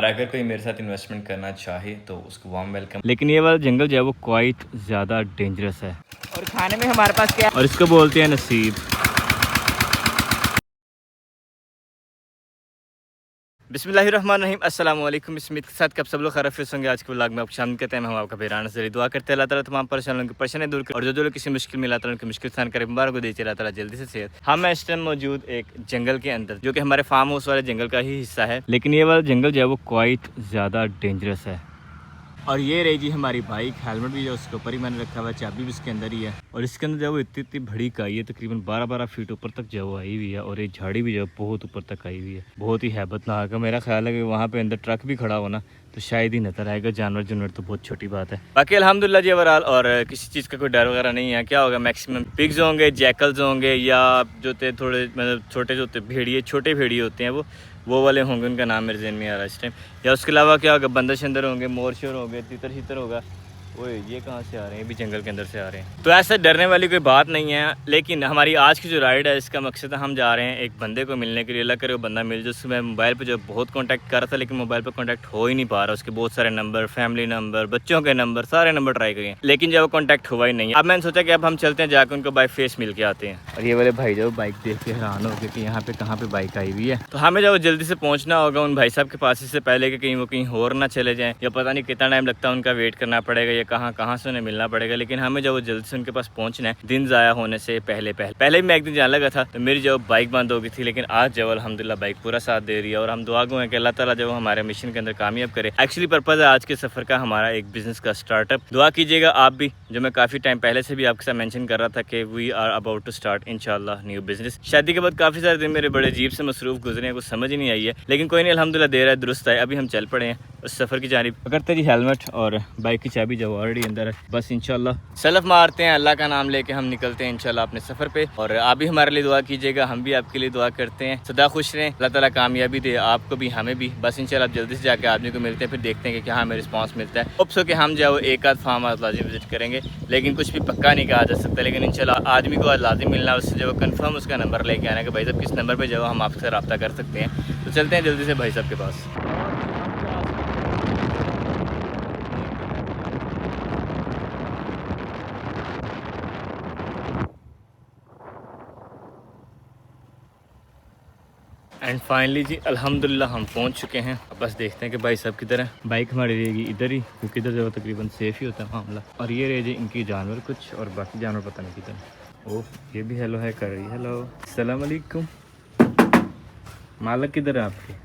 और अगर कोई मेरे साथ इन्वेस्टमेंट करना चाहे तो उसको वार्म वेलकम। लेकिन ये वाला जंगल जो है वो क्वाइट ज़्यादा डेंजरस है। और खाने में हमारे पास क्या है और इसको बोलते हैं नसीब। बिस्मिल्लाहिर्रहमानिर्रहीम, अस्सलाम वालेकुम। इस उम्मीद के साथ कि आप सब लोग खैरियत होंगे। आज के व्लॉग में आपको शामिल करते हैं। हम आपका बेराना से दुआ करते हैं अल्लाह ताला तमाम परेशानियों की परेशानी दूर करे और जो लोग किसी मुश्किल में अल्लाह ताला उनकी मुश्किल आसान करे, मुबारक को दीजिए अल्लाह ताला जल्दी से सेहत। हम इस टाइम मौजूद एक जंगल के अंदर, जो कि हमारे फार्म हाउस वाले जंगल का ही हिस्सा है। लेकिन ये वाला जंगल जो है वो क्वाइट ज़्यादा डेंजरस है। और ये रही जी हमारी बाइक, हेलमेट भी जो उसके ऊपर ही मैंने रखा हुआ है, चाबी भी इसके अंदर ही है। और इसके अंदर जो वो इतनी बड़ी काई है, तकरीबन 12-12 फीट ऊपर तक जो आई हुई है। और ये झाड़ी भी जो बहुत ऊपर तक आई हुई है, बहुत ही हैबतनाक है। मेरा ख्याल है कि वहाँ पे अंदर ट्रक भी खड़ा हो ना तो शायद ही नजर आएगा। जानवर तो बहुत छोटी बात है। बाकी अल्हम्दुलिल्लाह जी ओवरऑल, और किसी चीज़ का कोई डर वगैरह नहीं है। क्या होगा, मैक्सिमम पिग्स होंगे, जैकल्स होंगे, या जो थे थोड़े मतलब छोटे जो होते भेड़िए, छोटे भेड़िए होते हैं वो वाले होंगे, उनका नाम मेरे ज़हन में आ रहा है इस टाइम। या उसके अलावा क्या होगा, बंदर शंदर होंगे, मोर शोर होंगे, तीतर शीतर होगा। ओए ये कहाँ से आ रहे हैं, भी जंगल के अंदर से आ रहे हैं। तो ऐसा डरने वाली कोई बात नहीं है। लेकिन हमारी आज की जो राइड है इसका मकसद है, हम जा रहे हैं एक बंदे को मिलने के लिए। अल्लाह करे वो बंदा मिल जाए। उसमें मोबाइल पे जो बहुत कांटेक्ट कर रहा था, लेकिन मोबाइल पे कांटेक्ट हो ही नहीं पा रहा। उसके बहुत सारे नंबर, फैमिली नंबर, बच्चों के नंबर, सारे नंबर ट्राई करिए, लेकिन जब वो कांटेक्ट हुआ ही नहीं है। अब मैंने सोचा कि अब हम चलते हैं, जाकर उनको बाई फेस मिल के आते हैं। और ये वाले भाई जो बाइक देख के हैरान हो गए कि यहाँ पे कहाँ पे बाइक आई हुई है। तो हमें जब जल्दी से पहुँचना होगा उन भाई साहब के पास, इससे पहले कि कहीं वो कहीं और ना चले जाएँ, या पता नहीं कितना टाइम लगता है उनका वेट करना पड़ेगा, या कहाँ से उन्हें मिलना पड़ेगा। लेकिन हमें जब जल्दी से उनके पास पहुंचना है, दिन ज़ाया होने से पहले भी मैं एक दिन जाने लगा था तो मेरी जब बाइक बंद हो गई थी। लेकिन आज जब अल्हम्दुलिल्लाह बाइक पूरा साथ दे रही है। और हम दुआ गो हैं कि अल्लाह ताला जब हमारे मिशन के अंदर कामयाब करे। एक्चुअली पर्पज़ है आज के सफ़र का हमारा एक बिज़नेस का स्टार्टअप। दुआ कीजिएगा आप भी, जो मैं काफ़ी टाइम पहले से भी आपके साथ मेंशन कर रहा था कि we are about to start इंशाल्लाह न्यू बिज़नेस। शादी के बाद काफ़ी सारे दिन मेरे बड़े अजीब से मसरूफ़ गुजरे हैं, कुछ समझ ही नहीं आई है। लेकिन कोई नहीं, अल्हम्दुलिल्लाह देर है दुरुस्त है। अभी हम चल पड़े हैं उस सफ़र की जानिब। पकड़ते जी हेलमेट और बाइक की चाबी जो ऑलरेडी अंदर है। बस इंशाल्लाह सेल्फ मारते हैं, अल्लाह का नाम लेके हम निकलते हैं इंशाल्लाह अपने सफ़र पे। और आप भी हमारे लिए दुआ कीजिएगा, हम भी आपके लिए दुआ करते हैं। सदा खुश रहें, अल्लाह ताला कामयाबी दे आपको भी हमें भी। बस इंशाल्लाह आप जल्दी से जाके आदमी को मिलते हैं, फिर देखते हैं कि क्या हमें रिस्पांस मिलता है। होप सो कि हम जाओ एक आध फार्म हाउस लाजिम विजिट करेंगे, लेकिन कुछ भी पक्का नहीं कहा जा सकता। लेकिन इंशाल्लाह आदमी को आज लाजिम मिलना, उससे जो कन्फर्म उसका नंबर लेके आना कि भाई साहब किस नंबर पर जाओ, हम आपसे रब्ता कर सकते हैं। तो चलते हैं जल्दी से भाई साहब के पास। एंड फाइनली जी अल्हम्दुलिल्लाह हम पहुंच चुके हैं। अब बस देखते हैं कि भाई साहब किधर है। बाइक हमारी रहेगी इधर ही, क्योंकि इधर जो तकरीबन सेफ ही होता है मामला। और ये रहे जी इनकी जानवर कुछ, और बाकी जानवर पता नहीं किधर। ओह ये भी हेलो है कर रही है। हेलो अस्सलाम वालेकुम। मालक किधर है आपके?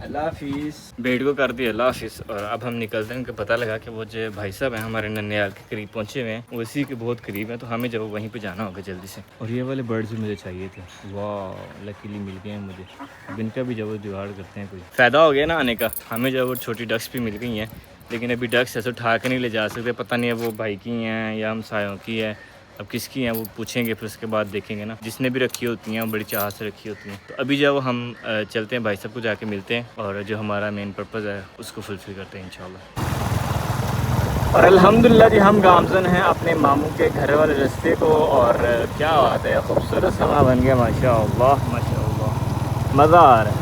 अल्लाह हाफिज़। बेट को कर दिया अल्लाह हाफिज़। और अब हम निकलते हैं। उनको पता लगा कि वो जो भाई साहब हैं हमारे ननियाल के करीब पहुँचे हुए हैं, वो इसी के बहुत करीब है। तो हमें जब वहीं पे जाना होगा जल्दी से। और ये वाले बर्ड्स भी मुझे चाहिए थे, वाह लकीली मिल गए हैं मुझे। अब इनका भी जब वो जुगाड़ करते हैं, कोई फ़ायदा हो गया ना आने का। हमें जब वो छोटी डक्स भी मिल गई हैं, लेकिन अभी डक्स ऐसे उठा के नहीं ले जा सकते। पता नहीं है वो भाई की हैं या हमसायों की है, अब किसकी हैं वो पूछेंगे, फिर उसके बाद देखेंगे ना। जिसने भी रखी होती हैं वो बड़ी चाह से रखी होती हैं। तो अभी जब हम चलते हैं भाई साहब को जाके मिलते हैं, और जो हमारा मेन पर्पज़ है उसको फुलफिल करते हैं इंशाल्लाह। और अल्हम्दुलिल्लाह जी हम गामज़न हैं अपने मामू के घर वाले रास्ते को। और क्या बात है, खूबसूरत समा बन गया माशाअल्लाह माशाअल्लाह, मज़ा आ रहा है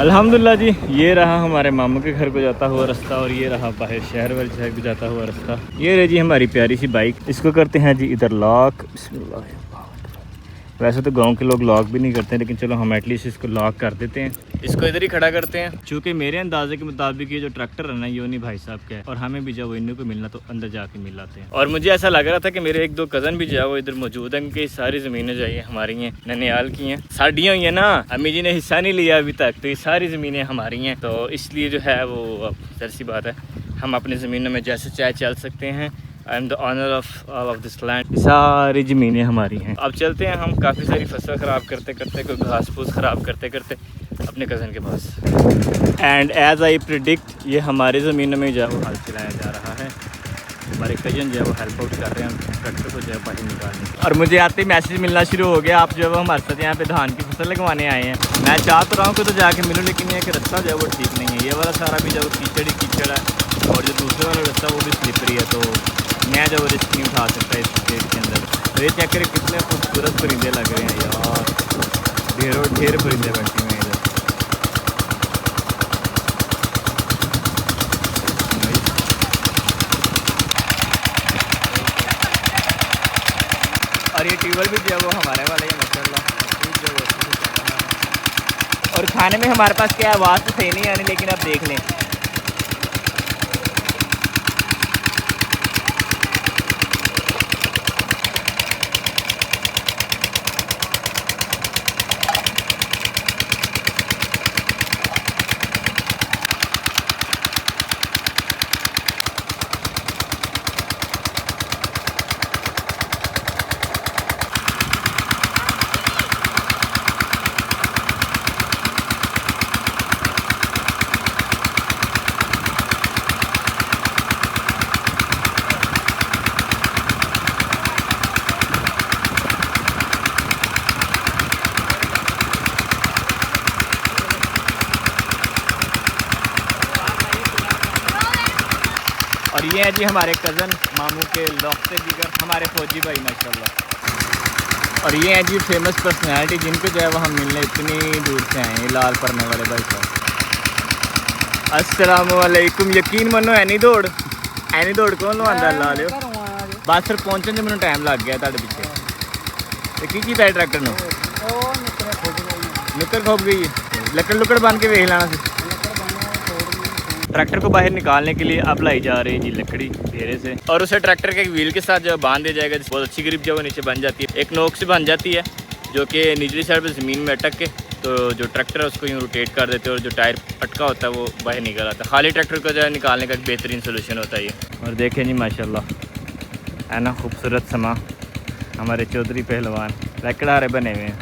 अल्हम्दुलिल्लाह जी। ये रहा हमारे मामू के घर को जाता हुआ रास्ता, और ये रहा बाहर शहर वाले शहर को जाता हुआ रास्ता। ये रही जी हमारी प्यारी सी बाइक। इसको करते हैं जी इधर लॉक। बिस्मिल्लाह। वैसे तो गांव के लोग लॉक भी नहीं करते, लेकिन चलो हम एटलीस्ट इसको लॉक कर देते हैं। इसको इधर ही खड़ा करते हैं, क्योंकि मेरे अंदाजे के मुताबिक ये जो ट्रैक्टर है ना ये नहीं भाई साहब का है। और हमें भी जब इन्हीं को मिलना तो अंदर जाके मिल आते हैं। और मुझे ऐसा लग रहा था कि मेरे एक दो कज़न भी जो है वो इधर मौजूद हैं, क्योंकि सारी ज़मीनें जो है हमारी हैं, ननियाल की हैं। साड़ियाँ हुई हैं ना, अम्मी जी ने हिस्सा नहीं लिया अभी तक, तो ये सारी ज़मीनें हमारी हैं। तो इसलिए जो है वो अब जैसी सी बात है, हम अपनी ज़मीनों में जैसे चाहे चल सकते हैं। I am the owner of this land. सारी ज़मीनें हमारी हैं। अब चलते हैं हम काफ़ी सारी फसल ख़राब करते करते, कोई घास फूस ख़राब करते करते अपने कज़न के पास। एंड एज़ आई प्रिडिक्ट ये हमारी ज़मीनों में जो है वो हल चलाया जा रहा है। हमारे कज़न जो है वो हेल्प आउट कर रहे हैं ट्रैक्टर को जो है बाहर निकालने। और मुझे आते ही मैसेज मिलना शुरू हो गया, आप जो है हमारे साथ यहाँ पे धान की फसल लगवाने आए हैं। मैं चाह तो रहा हूँ कि तो जाके मिलूँ, लेकिन ये कि रास्ता जो है वो ठीक नहीं है। ये वाला सारा भी जो कीचड़ ही कीचड़ है, और जो दूसरा वाला रास्ता वो भी स्लिपरी है। तो मैं जो रिस्क नहीं उठा सकता इस स्टेट के अंदर। तो ये चेक करें कितने खूबसूरत परिंदे लग रहे हैं यार, ढेरों ढेर परिंदे बैठे हुए हैं। टेबल भी जो है वो हमारे वाला ही माशाल्लाह, जो है वो अच्छे से चल रहा है। और खाने में हमारे पास क्या आवाज़ तो सही नहीं आनी, लेकिन आप देख लें। और ये हैं जी हमारे कज़न मामू के लौकते जिगर हमारे फौजी भाई माशाल्लाह। और ये हैं जी फेमस पर्सनैलिटी जिनको जो है वो हम मिलने इतनी दूर से आए हैं, लाल पढ़ने वाले भाई साहब। अस्सलामुअलैकुम। यकीन मनो एनी दौड़ कौन लवांदा ला लियो बस फिर पहुंचने में मैंने टाइम लग गया तुहाडे पीछे। तो की कीता है ट्रैक्टर नु? नुक्कर खोप गई है, लकड़ लुकड़ बन के वेख लेना सी। ट्रैक्टर को बाहर निकालने के लिए अब लाई जा रही है जी लकड़ी घेरे से, और उसे ट्रैक्टर के व्हील के साथ जो बांध दिया जाएगा। बहुत अच्छी ग्रिप जो है नीचे बन जाती है, एक नोक से बन जाती है जो कि निचली साइड पे ज़मीन में अटक के, तो जो ट्रैक्टर है उसको यूँ रोटेट कर देते हैं और जो टायर अटका होता है वो बाहर निकल आता है। खाली ट्रैक्टर को जो है निकालने का एक बेहतरीन सोल्यूशन होता है ये। और देखें जी माशाल्लाह है ना, खूबसूरत समा हमारे चौधरी पहलवान लकड़हारे बने हुए हैं।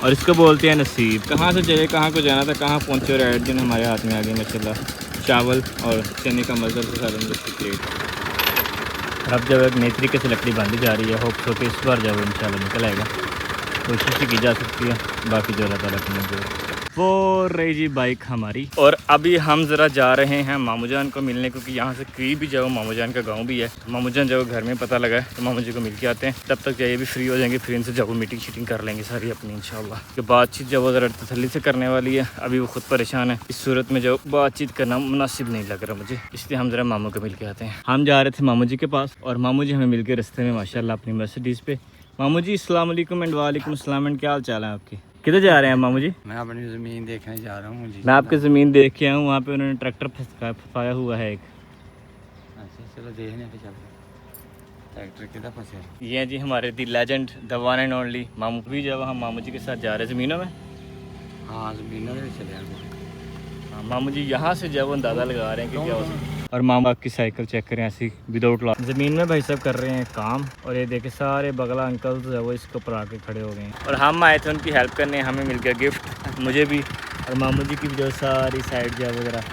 और इसको बोलते हैं नसीब। कहाँ से चले, कहाँ को जाना था, कहाँ पहुँचे और एड दिन हमारे हाथ में आ गए माशाल्लाह। चावल और चने का मज़र के साथ हम लोग प्लेट। अब जब एक नई तरीके से लकड़ी बांधी जा रही है, होप सो कि इस बार जब इंशाल्लाह निकल आएगा, कोशिश ही की जा सकती है। बाकी जो अल्लाह ताला की मंजूर वो रही जी बाइक हमारी। और अभी हम ज़रा जा रहे हैं मामू जान को मिलने, क्योंकि यहाँ से करीब भी जाओ मामू जान का गांव भी है। तो मामू जान जब घर में पता लगा है तो मामू जी को मिल के आते हैं, तब तक जाइए भी फ्री हो जाएंगे, फिर इनसे जब मीटिंग शीटिंग कर लेंगे सारी अपनी इंशाल्लाह। कि बातचीत जब वो ज़रा तसल्ली से करने वाली है, अभी वो खुद परेशान है। इस सूरत में जो बातचीत करना मुनासिब नहीं लग रहा मुझे, इसलिए हम ज़रा मामू को मिल के आते हैं। हम जा रहे थे मामू जी के पास और मामू जी हमें मिल के रस्ते में माशाल्लाह अपनी मर्सिडीज़ पे। मामू जी अस्सलाम वालेकुम एंड वालेकुम अस्सलाम एंड क्या हाल चाल है आपके? किधर जा रहे हैं मामू जी? मैं अपनी ज़मीन देखने जा रहा हूँ जी। मैं आपकी ज़मीन देख के आया हूँ, वहाँ पे उन्होंने ट्रैक्टर फंसाया हुआ है एक। अच्छा चलो देखने पे चलते। ट्रैक्टर किधर फंसे? ये हैं जी हमारे दी legend the one and only मामू। भी जब हम मामू जी के साथ जा रहे हैं ज़मीनों में। हाँ ज़मीनों में चले गए। हाँ मामू जी यहाँ से जब वो अंदाज़ा लगा रहे हैं कि क्या हो सकता है। और मामू आपकी साइकिल चेक करें ऐसी विदाउट लॉक। ज़मीन में भाई साहब कर रहे हैं काम, और ये देखे सारे बगला अंकल जो है वो इसके ऊपर आके खड़े हो गए हैं। और हम आए थे उनकी हेल्प करने, हमें मिल गया गिफ्ट, मुझे भी और मामू जी की भी जो सारी साइड जो वगैरह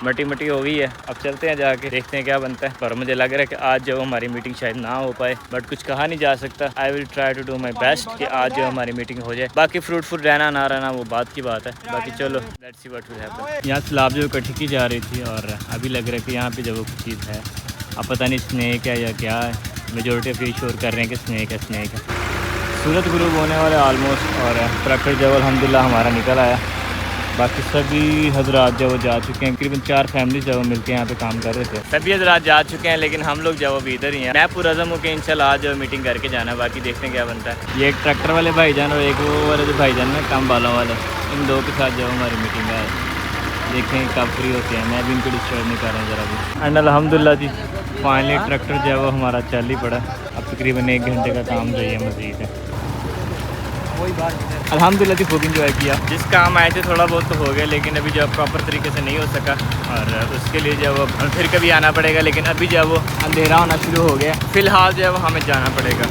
मटी मटी हो गई है। अब चलते हैं जाके देखते हैं क्या बनता है। पर मुझे लग रहा है कि आज जो हमारी मीटिंग शायद ना हो पाए, बट कुछ कहा नहीं जा सकता। I will try to do my best कि आज जो हमारी मीटिंग हो जाए। बाकी फ्रूटफुल रहना ना रहना वो बात की बात है। बाकी चलो let's see what will happen. यहाँ सैलाब जो इकट्ठी की जा रही थी और अभी लग रहा है कि यहाँ पे जब वो कुछ चीज़ है, अब पता नहीं स्नैक है या क्या है। मेजोरिटी ऑफ ये शोर कर रहे हैं कि स्नैक है। सूरज गुरूब होने वाले ऑलमोस्ट, और ट्रैक्टर जब अल्हम्दुलिल्लाह हमारा निकल आया। बाकी सभी हजरात जब वो जा चुके हैं, तकरीबन 4 फैमिलीज जब मिल के यहाँ पे काम कर रहे थे। सभी हजरात जा चुके हैं, लेकिन हम लोग जब अभी इधर ही हैं। मैं पुरज़म हूँ कि इंशाल्लाह आज मीटिंग करके जाना है। बाकी देखते हैं क्या बनता है। ये एक ट्रैक्टर वाले भाईजान और एक वो वाले जो भाईजान है काम बालों वाले, इन दो के साथ जब हमारी मीटिंग है, देखें कब फ्री होते हैं। मैं भी इनको डिस्टर्ब नहीं कर रहा हूँ ज़रा भी। एंड अल्हम्दुलिल्लाह जी फाइनली ट्रैक्टर जो है वो हमारा चल ही पड़ा। अब तकरीबन 1 घंटे का काम जो है मज़ीद है। अल्हम्दुलिल्लाह जी खूब इंजॉय किया। जिस काम आए थे थोड़ा बहुत तो हो गया, लेकिन अभी जब प्रॉपर तरीके से नहीं हो सका, और उसके लिए जब वो फिर कभी आना पड़ेगा। लेकिन अभी जब वो अंधेरा होना शुरू हो गया, फ़िलहाल जो है वो हमें जाना पड़ेगा।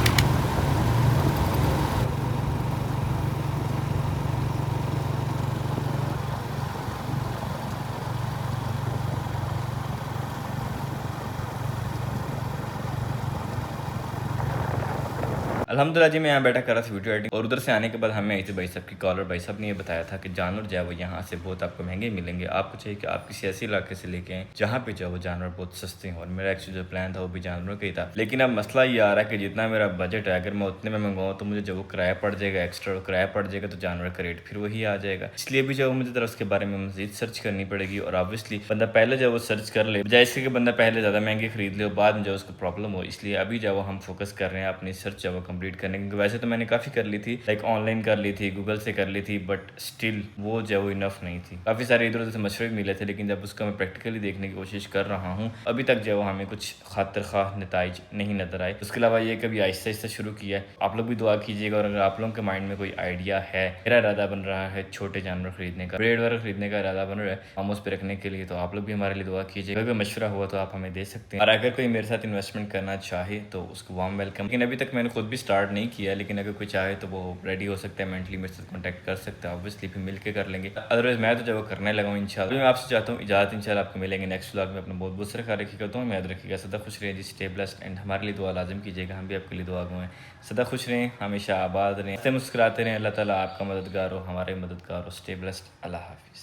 अल्हम्दुलिल्लाह जी मैं यहाँ बैठा कर रहा था वीडियो एडिटिंग और उधर से आने के बाद हमें आई थी भाई साहब की कॉल और भाई साहब ने ये बताया था कि जानवर जो है वो यहाँ से बहुत आपको महंगे मिलेंगे। आपको चाहिए कि आप किसी ऐसे इलाके से लेके आएँ जहाँ पे जो वो जानवर बहुत सस्ते हों। और मेरा एक्चुअली जो प्लान था वो भी जानवरों का ही था, लेकिन अब मसला ये आ रहा है कि जितना मेरा बजट है अगर मैं उतने में मंगवाऊँ तो मुझे जो वो किराया पड़ जाएगा, एक्स्ट्रा किराया पड़ जाएगा तो जानवर का रेट फिर वही आ जाएगा। इसलिए भी जो मुझे तरह उसके बारे में मजीद सर्च करनी पड़ेगी और ऑब्वियसली बंदा पहले जब वो सर्च कर ले बजाय इसके कि बंदा पहले ज़्यादा महंगे खरीद ले और बाद में जो उसको प्रॉब्लम हो। इसलिए अभी जब हम फोकस कर रहे हैं अपनी सर्च जब वो कंप्लीट करने की। वैसे तो मैंने काफ़ी कर ली थी, लाइक ऑनलाइन कर ली थी, गूगल से कर ली थी, बट स्टिल वो जो वो इनफ नहीं थी। काफ़ी सारे इधर उधर से मशवरे भी मिले थे, लेकिन जब उसका मैं प्रैक्टिकली देखने की कोशिश कर रहा हूँ अभी तक जो हमें कुछ खातिर खा नताइज नहीं नजर आए। उसके अलावा ये कभी आहिस्ता आहिस्ता शुरू किया है। आप लोग भी दुआ कीजिएगा और अगर आप लोगों के माइंड में कोई आइडिया है, मेरा इरादा बन रहा है छोटे जानवर खरीदने का, ब्रेड वगैरह खरीदने का इरादा बन रहा है फार्म हाउस पे रखने के लिए, तो आप लोग भी हमारे लिए दुआ कीजिएगा। अगर मशवरा हुआ तो आप हमें दे सकते हैं और अगर कोई मेरे साथ इन्वेस्टमेंट करना चाहे तो उसको वार्म वेलकम। लेकिन अभी तक मैंने खुद भी स्टार्ट नहीं किया, लेकिन अगर कोई चाहे तो वो रेडी हो सकता है, मेंटली मेरे साथ कॉन्टैक्ट कर सकता है, ऑब्वियसली फिर मिल के कर लेंगे। अदरवाइज मैं तो जब करने लगा हूँ इंशाल्लाह। मैं आपसे चाहता हूँ इजाज़त, इंशाल्लाह आपको मिलेंगे नेक्स्ट व्लॉग में। अपना बहुत बहुत सारा ख्याल रखिएगा, तो मैं याद रखिएगा, सदा खुश रहिए जी, स्टे ब्लेस्ड एंड हमारे लिए दुआ लाजम कीजिएगा, हम भी आपके लिए दुआ गो हैं। सदा खुश रहें, हमेशा आबाद रहें, मुस्कुराते रहें। अल्लाह ताला आपका मददगार हो, हमारे मददगार हो। स्टे ब्लेस्ड, अल्लाह हाफिज़।